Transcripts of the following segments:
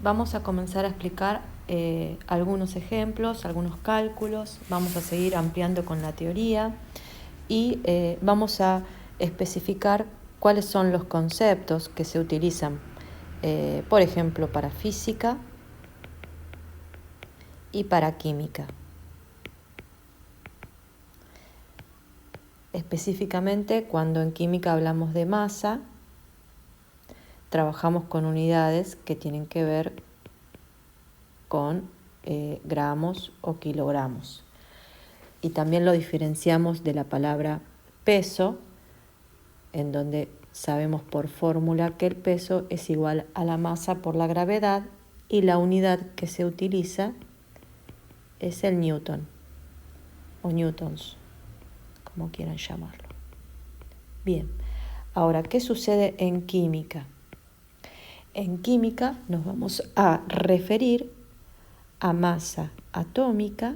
vamos a comenzar a explicar algunos ejemplos, algunos cálculos, vamos a seguir ampliando con la teoría y vamos a especificar cuáles son los conceptos que se utilizan, por ejemplo, para física y para química. Específicamente, cuando en química hablamos de masa, trabajamos con unidades que tienen que ver con gramos o kilogramos. Y también lo diferenciamos de la palabra peso, en donde sabemos por fórmula que el peso es igual a la masa por la gravedad y la unidad que se utiliza es el newton o newtons, como quieran llamarlo. Bien, ahora, ¿qué sucede en química? En química nos vamos a referir a masa atómica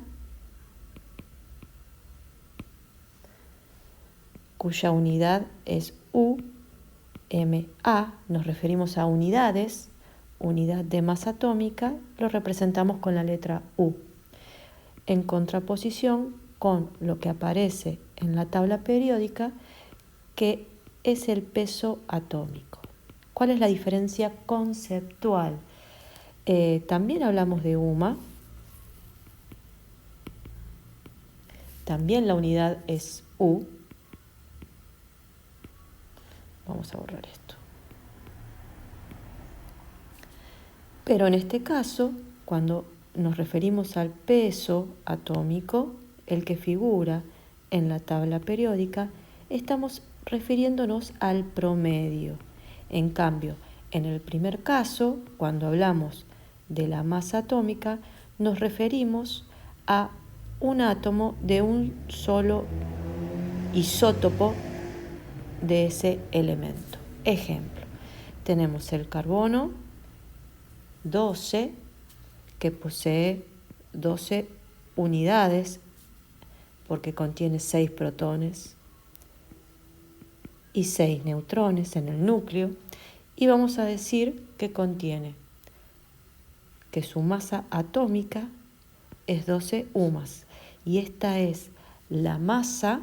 cuya unidad es UMA. Nos referimos a unidades, unidad de masa atómica, lo representamos con la letra U, en contraposición con lo que aparece en la tabla periódica, que es el peso atómico. ¿Cuál es la diferencia conceptual? También hablamos de UMA, también la unidad es U. Vamos a borrar esto. Pero en este caso, cuando nos referimos al peso atómico, el que figura en la tabla periódica, estamos refiriéndonos al promedio. En cambio, en el primer caso, cuando hablamos de la masa atómica, nos referimos a un átomo de un solo isótopo de ese elemento. Ejemplo, tenemos el carbono 12, que posee 12 unidades porque contiene 6 protones y 6 neutrones en el núcleo, y vamos a decir que contiene, que su masa atómica es 12 UMAS, y esta es la masa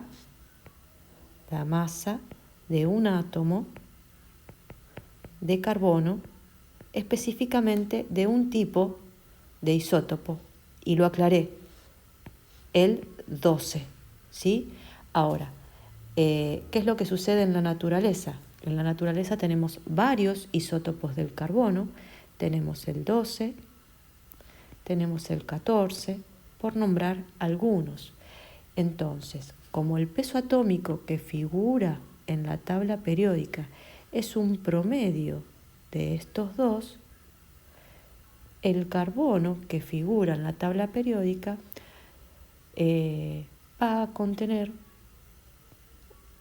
de un átomo de carbono, específicamente de un tipo de isótopo, y lo aclaré, el 12, ¿sí? Ahora, ¿qué es lo que sucede en la naturaleza? En la naturaleza tenemos varios isótopos del carbono, tenemos el 12, tenemos el 14, por nombrar algunos. Entonces, como el peso atómico que figura en la tabla periódica es un promedio de estos dos, el carbono que figura en la tabla periódica va a contener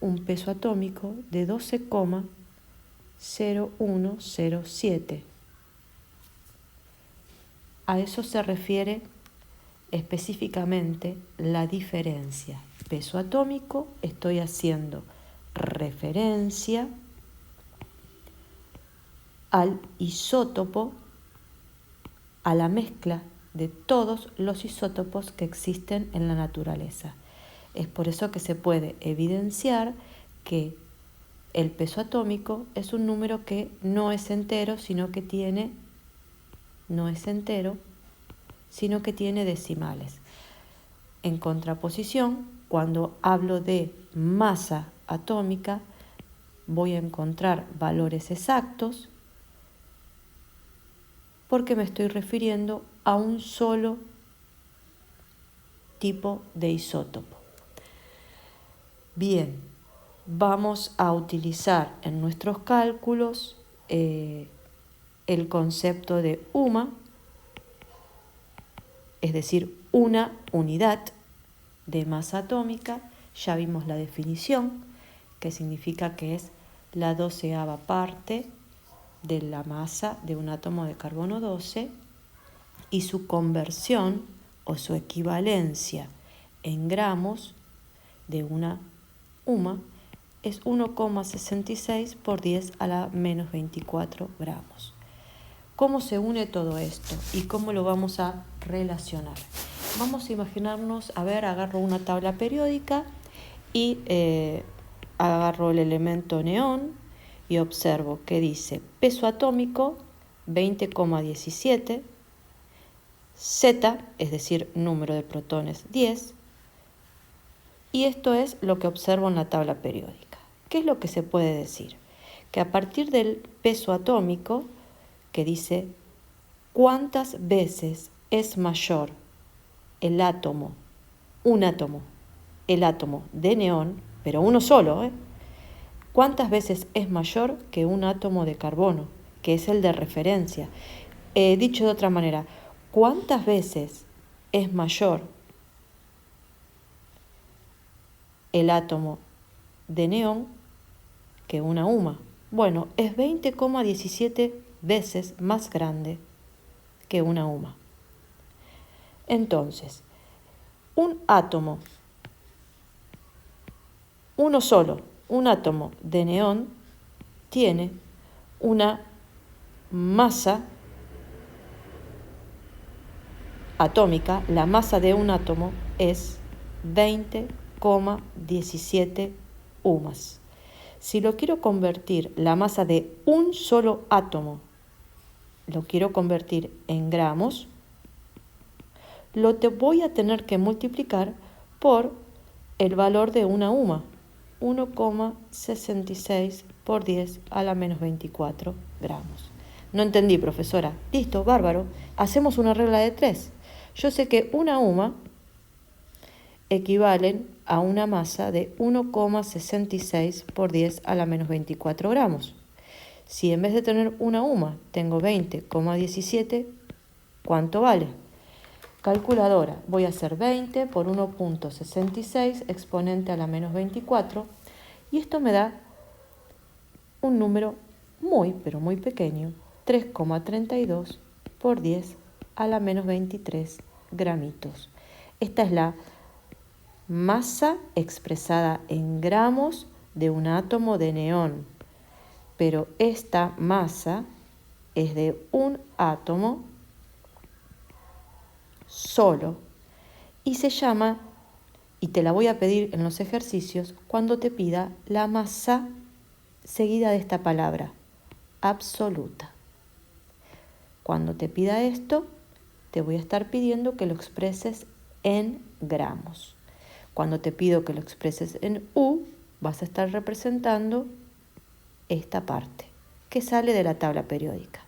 un peso atómico de 12,0107. A eso se refiere específicamente la diferencia. Peso atómico, estoy haciendo referencia al isótopo, a la mezcla de todos los isótopos que existen en la naturaleza. Es por eso que se puede evidenciar que el peso atómico es un número que no es entero, sino que tiene decimales. En contraposición, cuando hablo de masa atómica, voy a encontrar valores exactos porque me estoy refiriendo a un solo tipo de isótopo. Bien, vamos a utilizar en nuestros cálculos el concepto de UMA, es decir, una unidad de masa atómica. Ya vimos la definición, que significa que es la 12ª parte de la masa de un átomo de carbono 12, y su conversión o su equivalencia en gramos de una UMA es 1,66 por 10 a la menos 24 gramos. ¿Cómo se une todo esto y cómo lo vamos a relacionar? Vamos a imaginarnos, agarro una tabla periódica y agarro el elemento neón y observo que dice peso atómico 20,17, Z, es decir, número de protones 10, y esto es lo que observo en la tabla periódica. ¿Qué es lo que se puede decir? Que a partir del peso atómico, que dice cuántas veces es mayor el átomo de neón, pero uno solo, ¿cuántas veces es mayor que un átomo de carbono, que es el de referencia? Dicho de otra manera, ¿cuántas veces es mayor el átomo de neón que una UMA? Bueno, es 20,17 veces más grande que una UMA. Entonces, un átomo, uno solo, un átomo de neón, tiene una masa atómica, la masa de un átomo es 20,17 UMAS. Si lo quiero convertir, la masa de un solo átomo, lo quiero convertir en gramos, voy a tener que multiplicar por el valor de una UMA, 1,66 por 10 a la menos 24 gramos. No entendí, profesora. Listo, bárbaro. Hacemos una regla de 3. Yo sé que una UMA equivalen a una masa de 1,66 por 10 a la menos 24 gramos. Si en vez de tener una UMA tengo 20,17, ¿cuánto vale? Calculadora, voy a hacer 20 por 1,66 exponente a la menos 24 y esto me da un número muy, pero muy pequeño, 3,32 por 10 a la menos 23 gramitos. Esta es la masa expresada en gramos de un átomo de neón, pero esta masa es de un átomo solo y se llama, y te la voy a pedir en los ejercicios cuando te pida la masa seguida de esta palabra, absoluta. Cuando te pida esto, te voy a estar pidiendo que lo expreses en gramos. Cuando te pido que lo expreses en U, vas a estar representando esta parte que sale de la tabla periódica.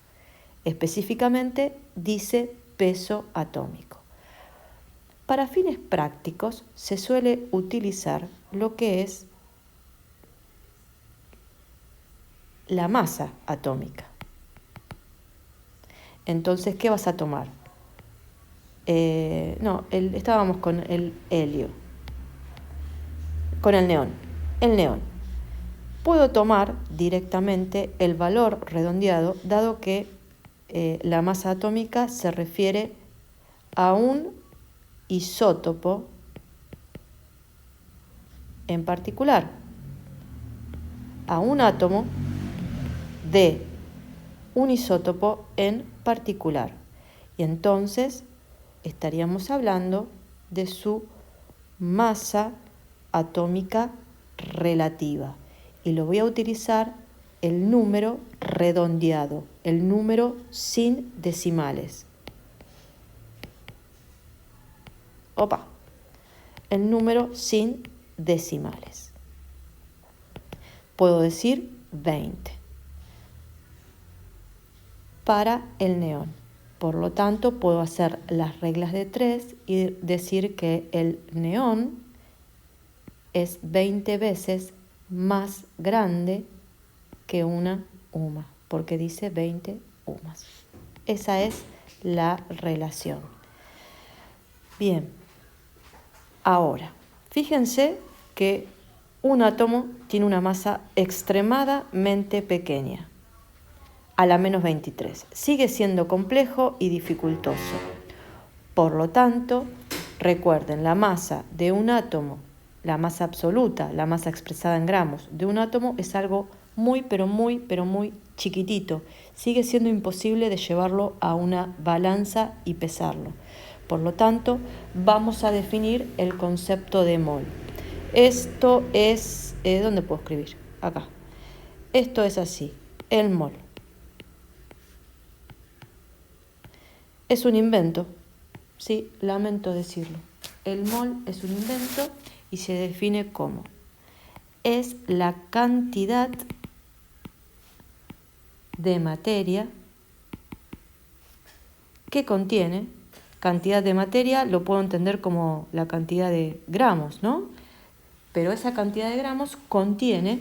Específicamente dice peso atómico. Para fines prácticos se suele utilizar lo que es la masa atómica. Entonces, ¿qué vas a tomar? Estábamos con el helio, con el neón. El neón. Puedo tomar directamente el valor redondeado, dado que la masa atómica se refiere a un isótopo en particular, a un átomo de un isótopo en particular. Y entonces estaríamos hablando de su masa atómica relativa. Y lo voy a utilizar el número redondeado, el número sin decimales. El número sin decimales. Puedo decir 20 para el neón. Por lo tanto, puedo hacer las reglas de 3 y decir que el neón es 20 veces más grande que una UMA, porque dice 20 UMAs. Esa es la relación. Bien, ahora, fíjense que un átomo tiene una masa extremadamente pequeña, a la menos 23. Sigue siendo complejo y dificultoso. Por lo tanto, recuerden, la masa de un átomo, la masa absoluta, la masa expresada en gramos de un átomo es algo muy, pero muy, pero muy chiquitito. Sigue siendo imposible de llevarlo a una balanza y pesarlo. Por lo tanto, vamos a definir el concepto de mol. Esto es... ¿dónde puedo escribir? Acá. Esto es así. El mol es un invento. Sí, lamento decirlo. El mol es un invento y se define como: es la cantidad de materia que contiene. Cantidad de materia lo puedo entender como la cantidad de gramos, ¿no? Pero esa cantidad de gramos contiene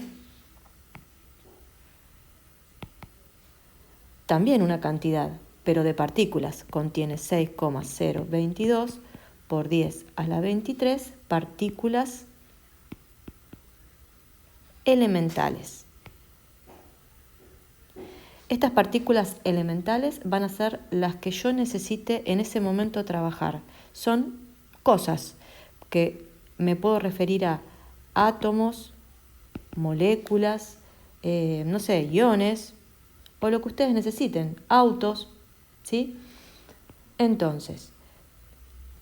también una cantidad, pero de partículas. Contiene 6,022 por 10 a la 23 partículas elementales. Estas partículas elementales van a ser las que yo necesite en ese momento trabajar. Son cosas que me puedo referir a átomos, moléculas, iones, o lo que ustedes necesiten, autos, ¿sí? Entonces,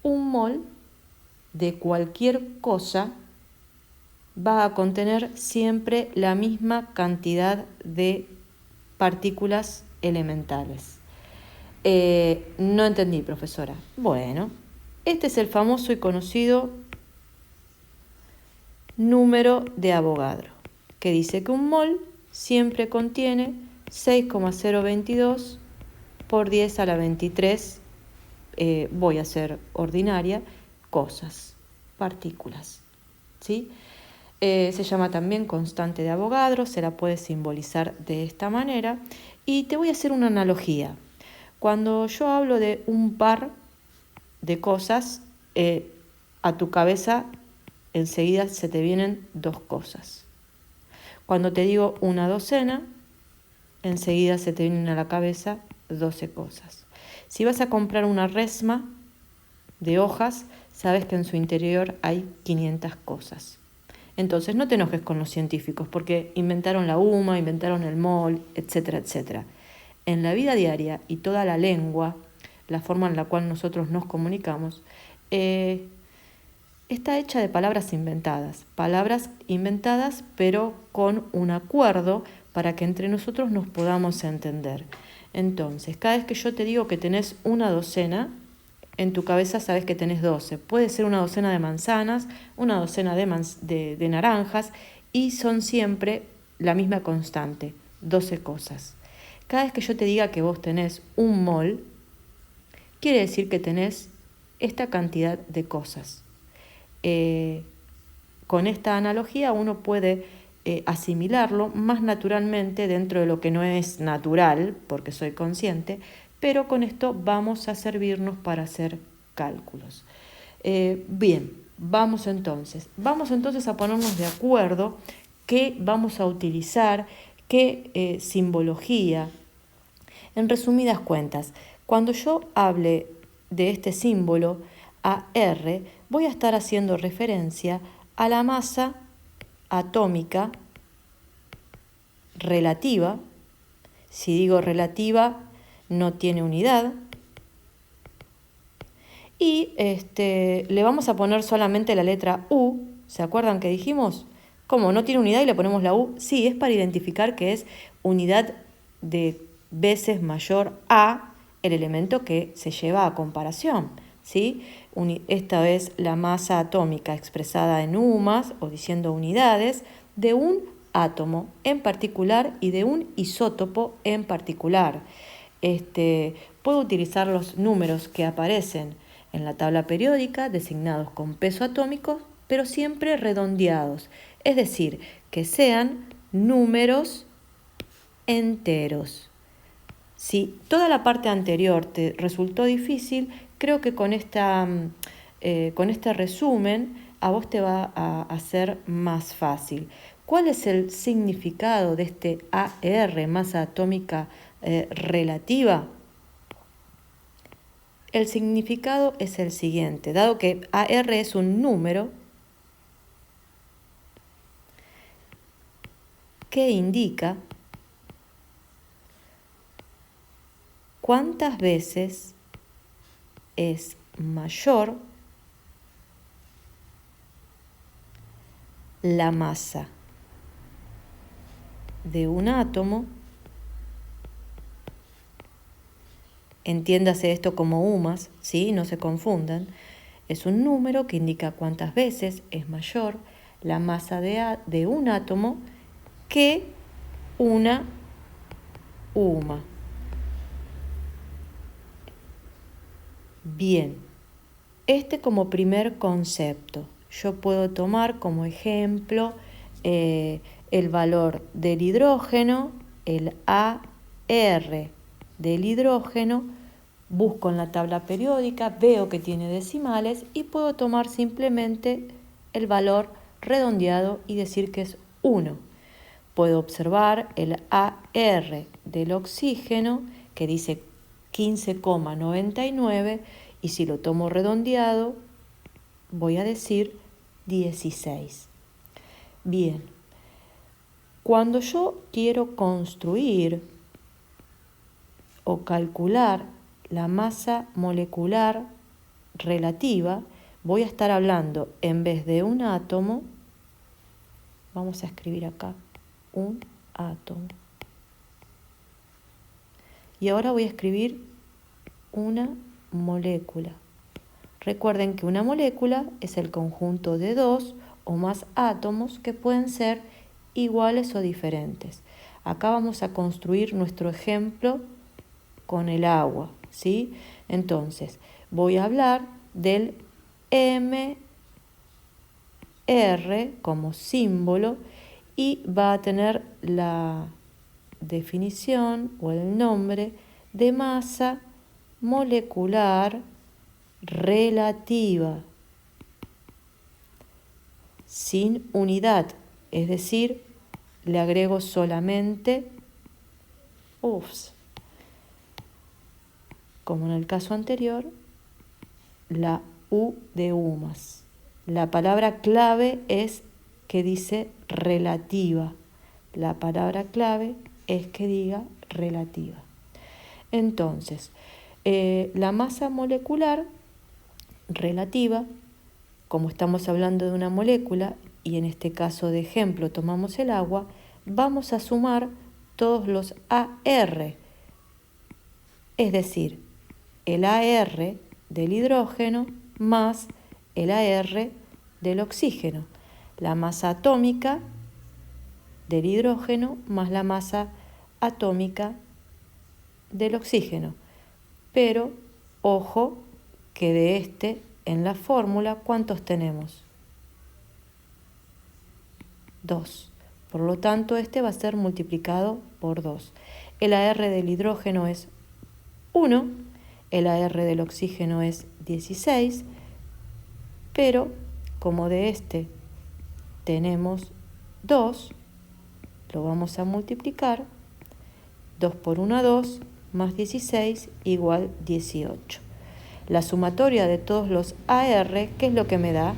un mol de cualquier cosa va a contener siempre la misma cantidad de partículas elementales. No entendí, profesora. Bueno, este es el famoso y conocido número de Avogadro, que dice que un mol siempre contiene 6,022 por 10 a la 23, voy a ser ordinaria, cosas, partículas, ¿sí? Se llama también constante de Avogadro, se la puede simbolizar de esta manera. Y te voy a hacer una analogía. Cuando yo hablo de un par de cosas, a tu cabeza enseguida se te vienen dos cosas. Cuando te digo una docena, enseguida se te vienen a la cabeza 12 cosas. Si vas a comprar una resma de hojas, sabes que en su interior hay 500 cosas. Entonces no te enojes con los científicos porque inventaron la UMA, inventaron el mol, etcétera, etcétera. En la vida diaria y toda la lengua, la forma en la cual nosotros nos comunicamos, está hecha de palabras inventadas pero con un acuerdo para que entre nosotros nos podamos entender. Entonces, cada vez que yo te digo que tenés una docena, en tu cabeza sabes que tenés 12. Puede ser una docena de manzanas, una docena de naranjas, y son siempre la misma constante, 12 cosas. Cada vez que yo te diga que vos tenés un mol, quiere decir que tenés esta cantidad de cosas. Con esta analogía uno puede asimilarlo más naturalmente dentro de lo que no es natural, porque soy consciente, pero con esto vamos a servirnos para hacer cálculos. Bien, vamos entonces a ponernos de acuerdo qué vamos a utilizar, qué simbología. En resumidas cuentas, cuando yo hable de este símbolo AR, voy a estar haciendo referencia a la masa atómica relativa. Si digo relativa, no tiene unidad. Y le vamos a poner solamente la letra U. ¿Se acuerdan que dijimos? ¿Cómo? ¿No tiene unidad y le ponemos la U? Sí, es para identificar que es unidad de veces mayor a el elemento que se lleva a comparación, ¿sí? Esta es la masa atómica expresada en UMAS, o diciendo unidades, de un átomo en particular y de un isótopo en particular. Puedo utilizar los números que aparecen en la tabla periódica designados con peso atómico, pero siempre redondeados, es decir, que sean números enteros. Si toda la parte anterior te resultó difícil, creo que con este resumen a vos te va a hacer más fácil. ¿Cuál es el significado de este AR, masa atómica relativa? El significado es el siguiente: dado que AR es un número que indica ¿cuántas veces es mayor la masa de un átomo? Entiéndase esto como UMAS, ¿sí? No se confundan. Es un número que indica cuántas veces es mayor la masa de un átomo que una UMA. Bien, este como primer concepto. Yo puedo tomar como ejemplo el valor del hidrógeno, el AR del hidrógeno, busco en la tabla periódica, veo que tiene decimales y puedo tomar simplemente el valor redondeado y decir que es 1. Puedo observar el AR del oxígeno que dice 15,99 y si lo tomo redondeado voy a decir 16. Bien, cuando yo quiero construir o calcular la masa molecular relativa, voy a estar hablando, en vez de un átomo, vamos a escribir acá, un átomo. Y ahora voy a escribir una molécula. Recuerden que una molécula es el conjunto de dos o más átomos que pueden ser iguales o diferentes. Acá vamos a construir nuestro ejemplo con el agua, ¿sí? Entonces, voy a hablar del MR como símbolo y va a tener la definición o el nombre de masa molecular relativa, sin unidad, es decir, le agrego solamente como en el caso anterior, la U de UMAS. La palabra clave es que dice relativa. La palabra clave es que diga relativa. Entonces, la masa molecular relativa, como estamos hablando de una molécula, y en este caso de ejemplo tomamos el agua, vamos a sumar todos los AR, es decir, el AR del hidrógeno más el AR del oxígeno, la masa atómica del hidrógeno más la masa atómica del oxígeno. Pero, ojo, que de en la fórmula, ¿cuántos tenemos? 2. Por lo tanto, va a ser multiplicado por 2. El AR del hidrógeno es 1, el AR del oxígeno es 16, pero como de tenemos 2, lo vamos a multiplicar. 2 por 1, 2, más 16 igual 18. La sumatoria de todos los AR, ¿qué es lo que me da?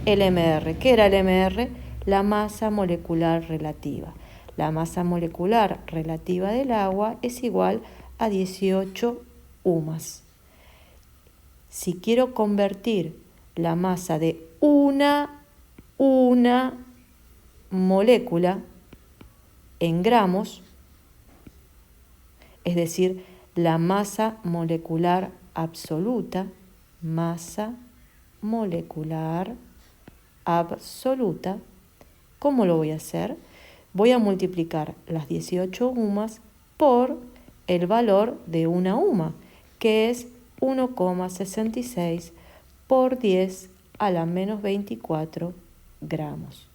El MR. ¿Qué era el MR? La masa molecular relativa. La masa molecular relativa del agua es igual a 18 UMAS. Si quiero convertir la masa de una molécula en gramos, es decir, la masa molecular absoluta, masa molecular absoluta, ¿cómo lo voy a hacer? Voy a multiplicar las 18 UMAS por el valor de una UMA, que es 1,66 por 10 a la menos 24 gramos.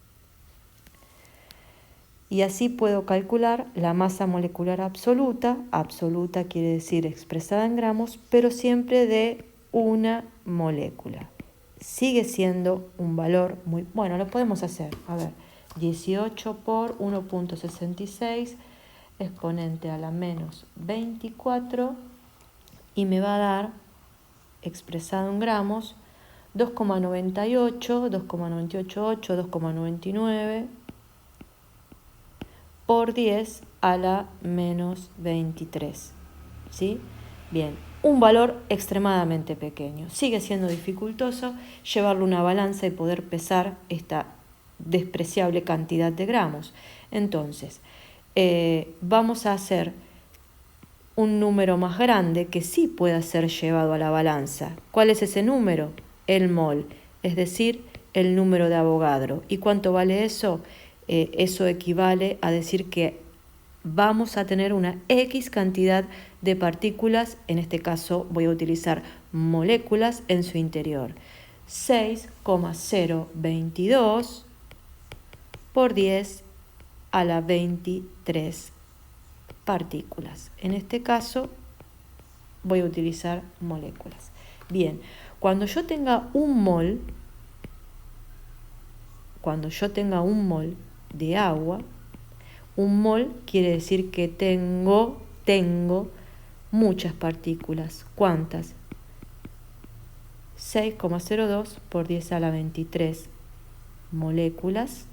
Y así puedo calcular la masa molecular absoluta quiere decir expresada en gramos, pero siempre de una molécula. Sigue siendo un valor muy... Bueno, lo podemos hacer. A ver, 18 por 1,66 exponente a la menos 24 y me va a dar, expresado en gramos, 2,98, 2,988, 2,99 por 10 a la menos 23, ¿sí? Bien, un valor extremadamente pequeño. Sigue siendo dificultoso llevarlo a una balanza y poder pesar esta despreciable cantidad de gramos. Entonces, vamos a hacer un número más grande que sí pueda ser llevado a la balanza. ¿Cuál es ese número? El mol, es decir, el número de Avogadro. ¿Y cuánto vale eso? Eso equivale a decir que vamos a tener una X cantidad de partículas, en este caso voy a utilizar moléculas en su interior. 6,022 por 10 a la 23 partículas. En este caso voy a utilizar moléculas. Bien, cuando yo tenga un mol de agua, un mol quiere decir que tengo muchas partículas. ¿Cuántas? 6,02 por 10 a la 23 moléculas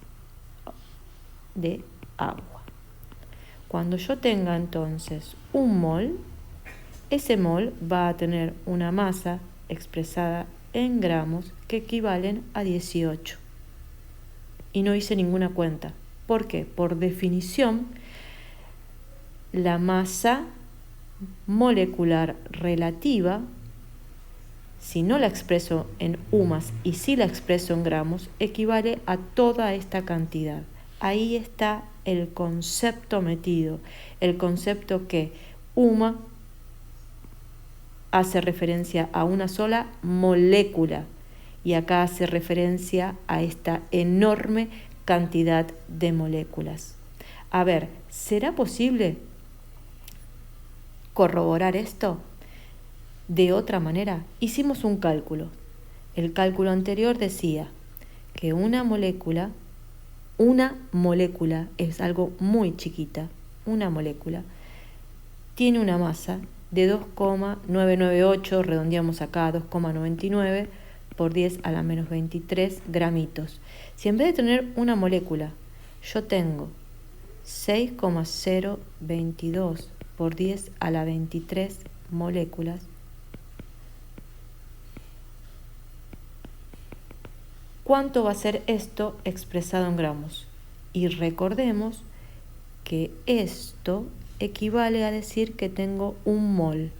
de agua. Cuando yo tenga entonces un mol, ese mol va a tener una masa expresada en gramos que equivalen a 18. Y no hice ninguna cuenta. ¿Por qué? Por definición, la masa molecular relativa, si no la expreso en UMAS y si la expreso en gramos, equivale a toda esta cantidad. Ahí está el concepto metido, el concepto que UMA hace referencia a una sola molécula y acá hace referencia a esta enorme cantidad de moléculas. A ver, ¿será posible corroborar esto? De otra manera, hicimos un cálculo. El cálculo anterior decía que una molécula es algo muy chiquita, una molécula tiene una masa de 2,998, redondeamos acá 2,99 por 10 a la menos 23 gramitos. Si en vez de tener una molécula, yo tengo 6,022 por 10 a la 23 moléculas, ¿cuánto va a ser esto expresado en gramos? Y recordemos que esto equivale a decir que tengo un mol.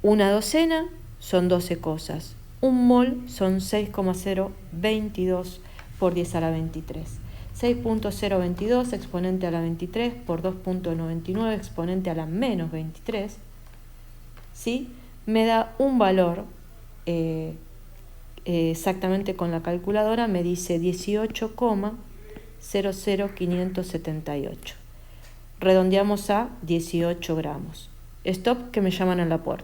Una docena son 12 cosas. Un mol son 6,022 por 10 a la 23. 6,022 exponente a la 23 por 2,99 exponente a la menos 23, ¿sí? Me da un valor, exactamente con la calculadora me dice 18,00578. Redondeamos a 18 gramos. Stop, que me llaman a la puerta.